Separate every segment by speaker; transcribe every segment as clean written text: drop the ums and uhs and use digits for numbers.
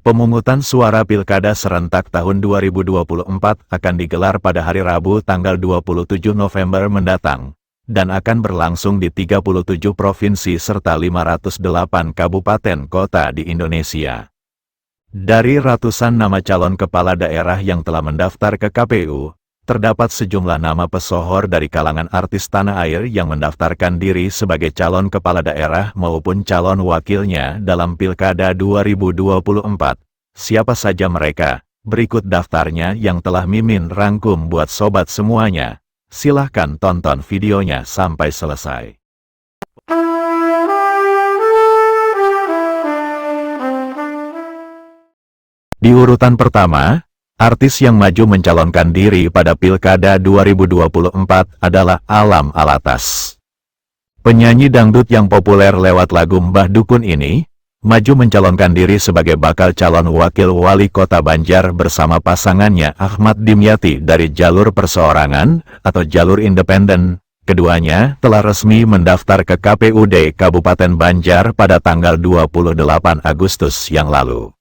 Speaker 1: Pemungutan suara Pilkada serentak tahun 2024 akan digelar pada hari Rabu tanggal 27 November mendatang, dan akan berlangsung di 37 provinsi serta 508 kabupaten kota di Indonesia. Dari ratusan nama calon kepala daerah yang telah mendaftar ke KPU, terdapat sejumlah nama pesohor dari kalangan artis tanah air yang mendaftarkan diri sebagai calon kepala daerah maupun calon wakilnya dalam Pilkada 2024. Siapa saja mereka? Berikut daftarnya yang telah Mimin rangkum buat sobat semuanya. Silahkan tonton videonya sampai selesai. Di urutan pertama, artis yang maju mencalonkan diri pada Pilkada 2024 adalah Alam Alatas. Penyanyi dangdut yang populer lewat lagu Mbah Dukun ini, maju mencalonkan diri sebagai bakal calon wakil wali kota Banjar bersama pasangannya Ahmad Dimyati dari jalur perseorangan atau jalur independen. Keduanya telah resmi mendaftar ke KPUD Kabupaten Banjar pada tanggal 28 Agustus yang lalu.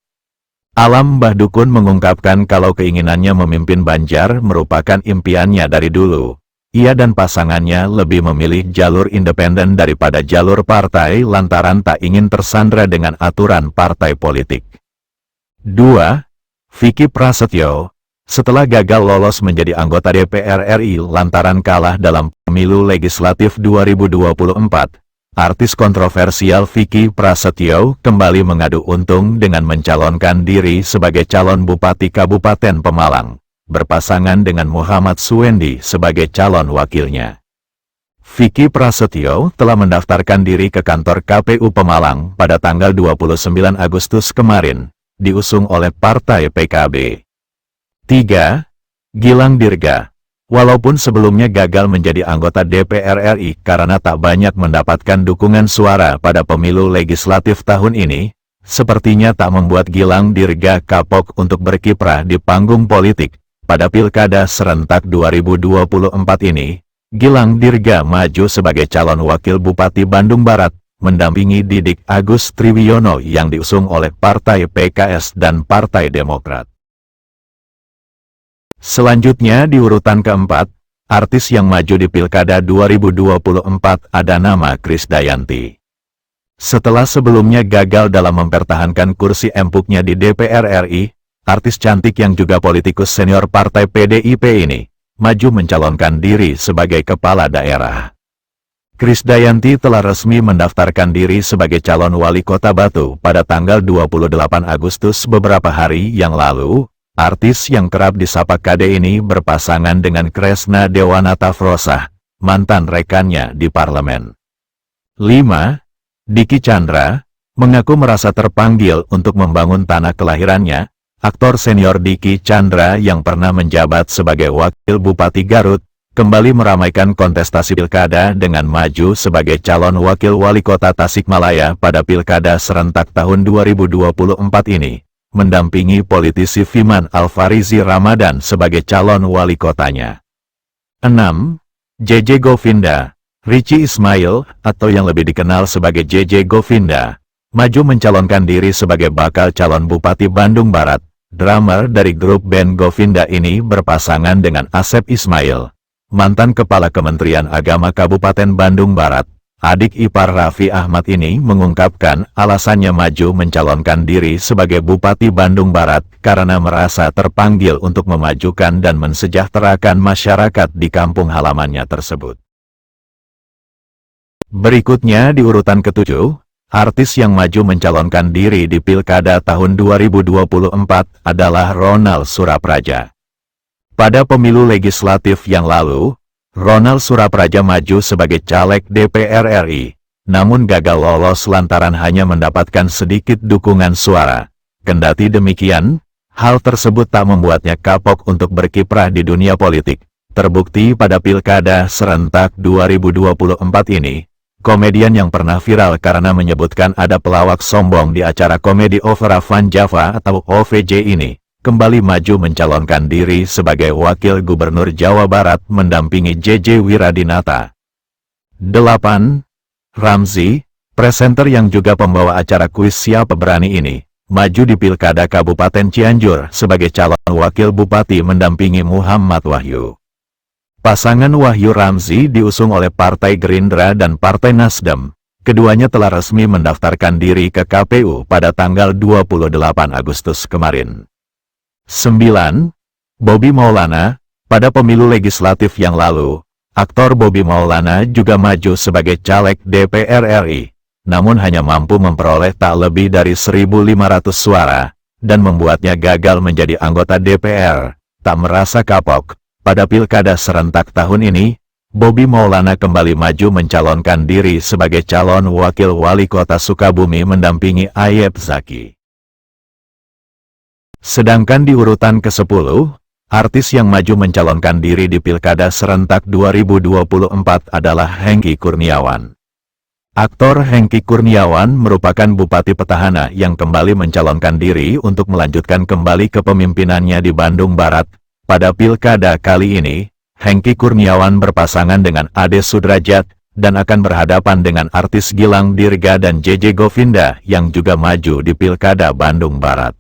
Speaker 1: Alam Mbah Dukun mengungkapkan kalau keinginannya memimpin Banjar merupakan impiannya dari dulu. Ia dan pasangannya lebih memilih jalur independen daripada jalur partai lantaran tak ingin tersandra dengan aturan partai politik. 2. Vicky Prasetyo. Setelah gagal lolos menjadi anggota DPR RI lantaran kalah dalam pemilu legislatif 2024, artis kontroversial Vicky Prasetyo kembali mengadu untung dengan mencalonkan diri sebagai calon Bupati Kabupaten Pemalang, berpasangan dengan Muhammad Suwendi sebagai calon wakilnya. Vicky Prasetyo telah mendaftarkan diri ke kantor KPU Pemalang pada tanggal 29 Agustus kemarin, diusung oleh Partai PKB. 3. Gilang Dirga. Walaupun sebelumnya gagal menjadi anggota DPR RI karena tak banyak mendapatkan dukungan suara pada pemilu legislatif tahun ini, sepertinya tak membuat Gilang Dirga kapok untuk berkiprah di panggung politik. Pada Pilkada serentak 2024 ini, Gilang Dirga maju sebagai calon wakil Bupati Bandung Barat, mendampingi Didik Agus Triwiyono yang diusung oleh Partai PKS dan Partai Demokrat. Selanjutnya di urutan keempat, artis yang maju di Pilkada 2024 ada nama Krisdayanti. Setelah sebelumnya gagal dalam mempertahankan kursi empuknya di DPR RI, artis cantik yang juga politikus senior Partai PDIP ini, maju mencalonkan diri sebagai kepala daerah. Krisdayanti telah resmi mendaftarkan diri sebagai calon wali kota Batu pada tanggal 28 Agustus beberapa hari yang lalu. Artis yang kerap disapa KD ini berpasangan dengan Kresna Dewanata Frosah, mantan rekannya di parlemen. 5. Dicky Chandra mengaku merasa terpanggil untuk membangun tanah kelahirannya. Aktor senior Dicky Chandra yang pernah menjabat sebagai wakil Bupati Garut, kembali meramaikan kontestasi pilkada dengan maju sebagai calon wakil wali kota Tasikmalaya pada Pilkada serentak tahun 2024 ini, mendampingi politisi Fiman Alfarizi Ramadan sebagai calon wali kotanya. 6. JJ Govinda. Richie Ismail, atau yang lebih dikenal sebagai JJ Govinda, maju mencalonkan diri sebagai bakal calon Bupati Bandung Barat. Drummer dari grup band Govinda ini berpasangan dengan Asep Ismail, mantan Kepala Kementerian Agama Kabupaten Bandung Barat. Adik ipar Raffi Ahmad ini mengungkapkan alasannya maju mencalonkan diri sebagai Bupati Bandung Barat karena merasa terpanggil untuk memajukan dan mensejahterakan masyarakat di kampung halamannya tersebut. Berikutnya di urutan ketujuh, artis yang maju mencalonkan diri di Pilkada tahun 2024 adalah Ronal Surapraja. Pada pemilu legislatif yang lalu, Ronal Surapraja maju sebagai caleg DPR RI, namun gagal lolos lantaran hanya mendapatkan sedikit dukungan suara. Kendati demikian, hal tersebut tak membuatnya kapok untuk berkiprah di dunia politik. Terbukti pada Pilkada serentak 2024 ini, komedian yang pernah viral karena menyebutkan ada pelawak sombong di acara komedi Opera Van Java atau OVJ ini, kembali maju mencalonkan diri sebagai Wakil Gubernur Jawa Barat mendampingi JJ Wiradinata. 8. Ramzy, presenter yang juga pembawa acara kuis Siapa Berani ini, maju di Pilkada Kabupaten Cianjur sebagai calon wakil bupati mendampingi Muhammad Wahyu. Pasangan Wahyu Ramzi diusung oleh Partai Gerindra dan Partai Nasdem. Keduanya telah resmi mendaftarkan diri ke KPU pada tanggal 28 Agustus kemarin. 9. Bobby Maulana. Pada pemilu legislatif yang lalu, aktor Bobby Maulana juga maju sebagai caleg DPR RI, namun hanya mampu memperoleh tak lebih dari 1.500 suara, dan membuatnya gagal menjadi anggota DPR. Tak merasa kapok, pada pilkada serentak tahun ini, Bobby Maulana kembali maju mencalonkan diri sebagai calon wakil wali kota Sukabumi mendampingi Ayep Zaki. Sedangkan di urutan ke-10, artis yang maju mencalonkan diri di Pilkada Serentak 2024 adalah Hengky Kurniawan. Aktor Hengky Kurniawan merupakan bupati petahana yang kembali mencalonkan diri untuk melanjutkan kembali kepemimpinannya di Bandung Barat. Pada Pilkada kali ini, Hengky Kurniawan berpasangan dengan Ade Sudrajat, dan akan berhadapan dengan artis Gilang Dirga dan JJ Govinda yang juga maju di Pilkada Bandung Barat.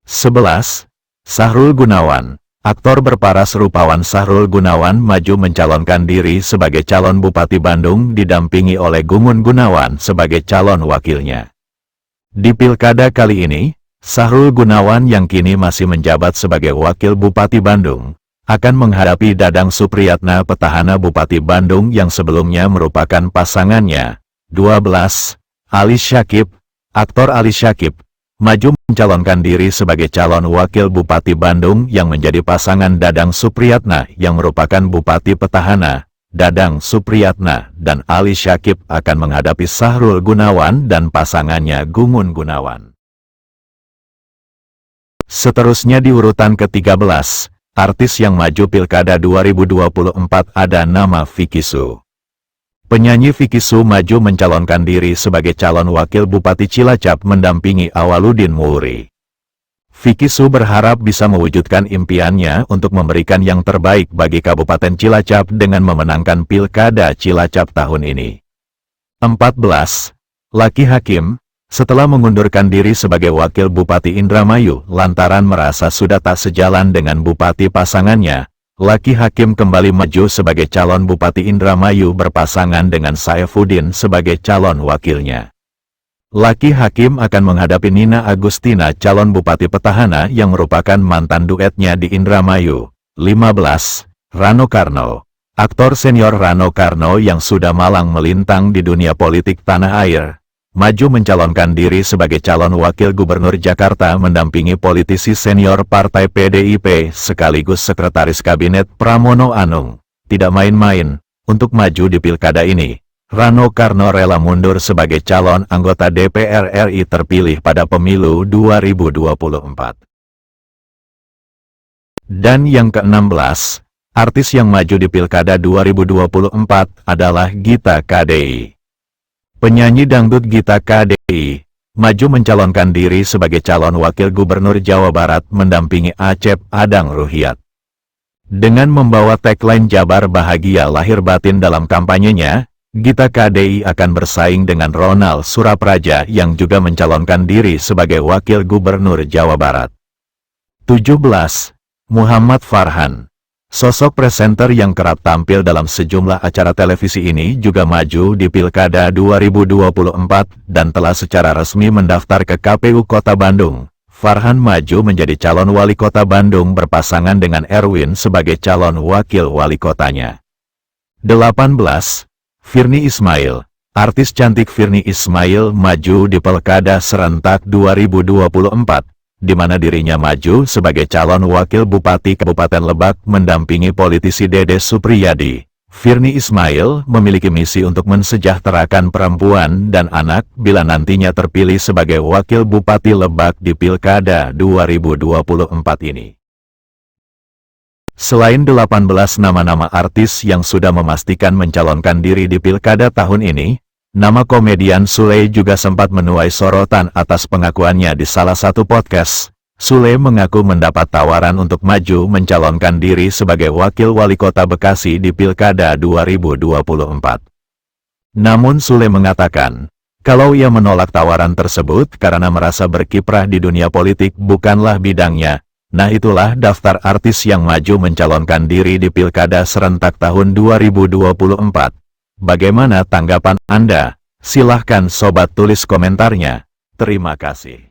Speaker 1: 11. Sahrul Gunawan. Aktor berparas rupawan Sahrul Gunawan maju mencalonkan diri sebagai calon Bupati Bandung didampingi oleh Gungun Gunawan sebagai calon wakilnya. Di pilkada kali ini, Sahrul Gunawan yang kini masih menjabat sebagai Wakil Bupati Bandung, akan menghadapi Dadang Supriyatna petahana Bupati Bandung yang sebelumnya merupakan pasangannya. 12. Ali Syakib. Aktor Ali Syakib maju mencalonkan diri sebagai calon Wakil Bupati Bandung yang menjadi pasangan Dadang Supriyatna yang merupakan Bupati petahana. Dadang Supriyatna dan Ali Syakib akan menghadapi Sahrul Gunawan dan pasangannya Gungun Gunawan. Seterusnya di urutan ke-13, artis yang maju Pilkada 2024 ada nama Vicky Su. Penyanyi Vicky Su maju mencalonkan diri sebagai calon wakil Bupati Cilacap mendampingi Awaludin Muuri. Vicky Su berharap bisa mewujudkan impiannya untuk memberikan yang terbaik bagi Kabupaten Cilacap dengan memenangkan Pilkada Cilacap tahun ini. 14. Lucky Hakim. Setelah mengundurkan diri sebagai wakil Bupati Indramayu lantaran merasa sudah tak sejalan dengan bupati pasangannya, Lucky Hakim kembali maju sebagai calon Bupati Indramayu berpasangan dengan Saifuddin sebagai calon wakilnya. Lucky Hakim akan menghadapi Nina Agustina calon Bupati petahana yang merupakan mantan duetnya di Indramayu. 15. Rano Karno. Aktor senior Rano Karno yang sudah malang melintang di dunia politik tanah air, maju mencalonkan diri sebagai calon wakil gubernur Jakarta mendampingi politisi senior Partai PDIP sekaligus Sekretaris Kabinet Pramono Anung. Tidak main-main, untuk maju di pilkada ini, Rano Karno rela mundur sebagai calon anggota DPR RI terpilih pada pemilu 2024. Dan yang ke-16, artis yang maju di Pilkada 2024 adalah Gita KDI. Penyanyi dangdut Gita KDI maju mencalonkan diri sebagai calon wakil gubernur Jawa Barat mendampingi Acep Adang Ruhyat. Dengan membawa tagline Jabar Bahagia Lahir Batin dalam kampanyenya, Gita KDI akan bersaing dengan Ronald Surapraja yang juga mencalonkan diri sebagai wakil gubernur Jawa Barat. 17. Muhammad Farhan. Sosok presenter yang kerap tampil dalam sejumlah acara televisi ini juga maju di Pilkada 2024 dan telah secara resmi mendaftar ke KPU Kota Bandung. Farhan maju menjadi calon wali kota Bandung berpasangan dengan Erwin sebagai calon wakil wali kotanya. 18. Virnie Ismail. Artis cantik Virnie Ismail maju di Pilkada Serentak 2024. Di mana dirinya maju sebagai calon wakil Bupati Kabupaten Lebak mendampingi politisi Dede Supriyadi. Virnie Ismail memiliki misi untuk mensejahterakan perempuan dan anak bila nantinya terpilih sebagai wakil Bupati Lebak di Pilkada 2024 ini. Selain 18 nama-nama artis yang sudah memastikan mencalonkan diri di Pilkada tahun ini, nama komedian Sule juga sempat menuai sorotan atas pengakuannya di salah satu podcast. Sule mengaku mendapat tawaran untuk maju mencalonkan diri sebagai wakil wali kota Bekasi di Pilkada 2024. Namun Sule mengatakan, Kalau ia menolak tawaran tersebut karena merasa berkiprah di dunia politik bukanlah bidangnya, nah itulah daftar artis yang maju mencalonkan diri di Pilkada serentak tahun 2024. Bagaimana tanggapan Anda? Silahkan sobat tulis komentarnya. Terima kasih.